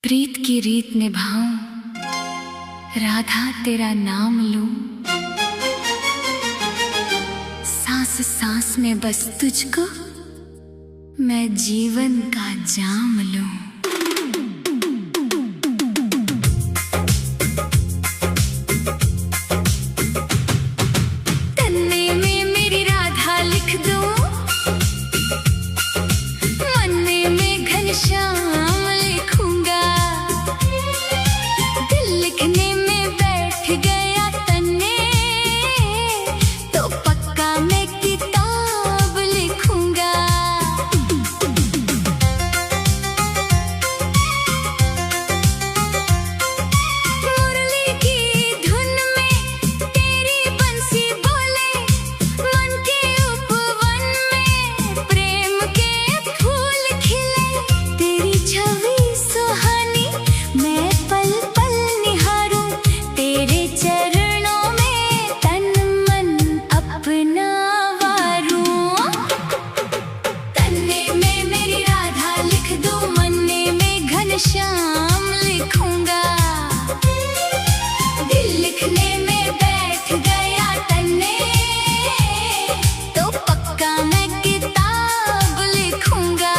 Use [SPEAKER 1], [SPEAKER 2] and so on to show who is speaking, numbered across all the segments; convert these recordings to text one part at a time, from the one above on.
[SPEAKER 1] प्रीत की रीत निभाऊं, राधा तेरा नाम लूं, सांस सांस में बस तुझको मैं जीवन का जाम लूं। तन्ने में मेरी राधा लिख दूं, मन्ने में घनश्याम लिखूंगा, दिल लिखने में बैठ गया तन्ने, तो पक्का मैं किताब लिखूंगा। मुरली की धुन में तेरी बंसी बोले, मन के उपवन में प्रेम के फूल खिले, तेरी छवि सुहानी मैं पल पल निहारूं, तेरे चरणों में तन मन अपना वारूं। तन्ने में मेरी राधा लिख दूं, मन्ने में घनश्याम लिखूंगा, दिल लिखने में बैठ गया तन्ने, तो पक्का मैं किताब लिखूंगा।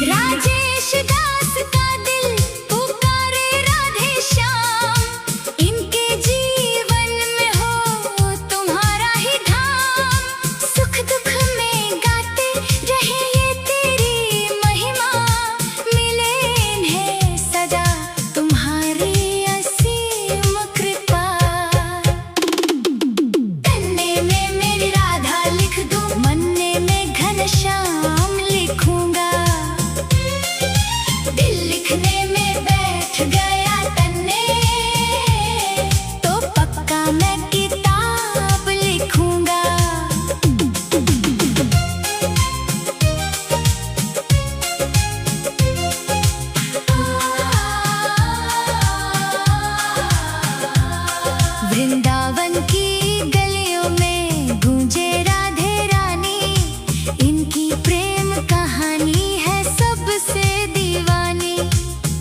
[SPEAKER 1] राजेश दास का दिल पुकारे राधे श्याम, इनके जीवन में हो तुम्हारा ही धाम, सुख दुख में गाते रहे ये तेरी महिमा, मिले इन्हें सदा तुम्हारी असीम कृपा। तन्ने में मेरी राधा लिख दूं, मन्ने में घनश्याम लिखूंगा, दिल लिखने में बैठ गया तन्ने, तो पक्का मैं किताब लिखूंगा। वृंदावन की गलियों में गूंजे राधे रानी, इनकी प्रेम कहानी है सबसे दीवानी,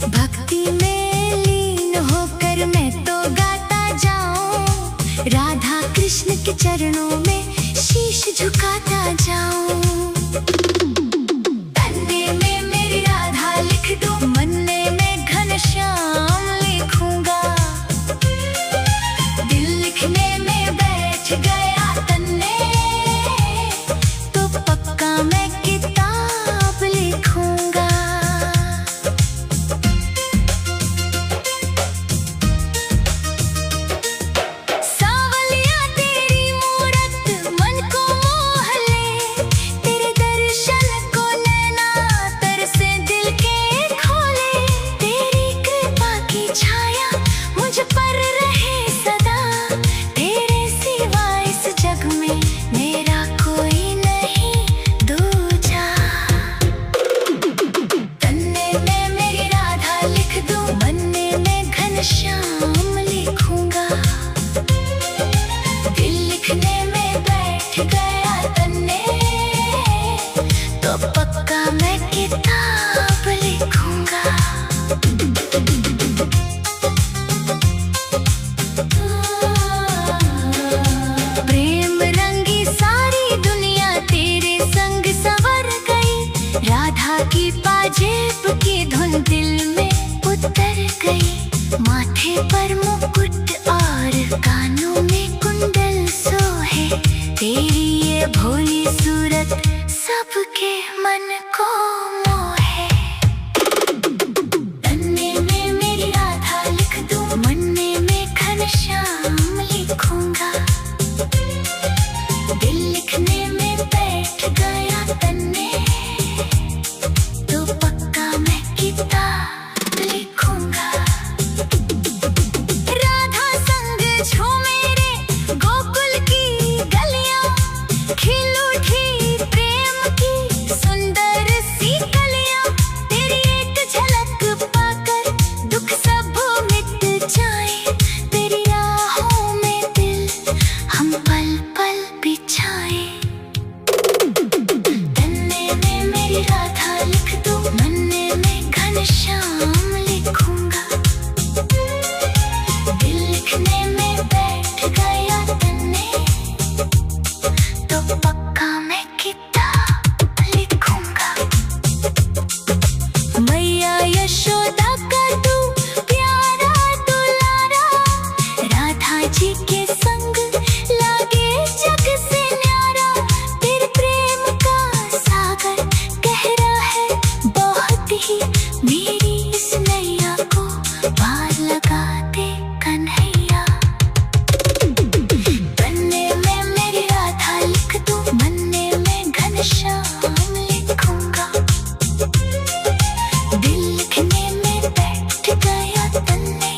[SPEAKER 1] भक्ति में लीन होकर मैं तो गाता जाऊं, राधा कृष्ण के चरणों में शीश झुकाता जाऊं। तन्ने में मेरी राधा लिख दूं, मन्ने में घनश्याम लिखूंगा, दिल लिखने में बैठ गया तन्ने, तो पक्का मैं किताब लिखूंगा। सावलिया तेरी मूरत मन को मोह ले, तेरे दर्शन को नैना तरसे दिल के खोले, तेरी कृपा की छाया मुझ पर रहे सदा, तेरे सिवा इस जग में मेरा कोई नहीं दूजा। तन्ने में मेरी राधा लिख दूं, मन्ने में घनश्याम लिखूंगा, दिल लिखने में बैठ गया तन्ने, तो पक्का मैं किताब लिखूंगा। प्रेम रंगी सारी दुनिया तेरे संग संवर गई, राधा की पाजेब की धुन दिल में उतर गई, माथे पर मुकुट और कानों में कुंडल सोहे, तेरी ये भोली सूरत सबके मन को मोहे। तन्ने में मेरी राधा लिख दूं, मन्ने में घनश्याम लिखूंगा, दिल लिखने में बैठ गया तन्ने, तो पक्का मैं किताब लिखूंगा। राधा संग झूमे रे गोकुल की गलियां, खिल उठी प्रेम की तन्ने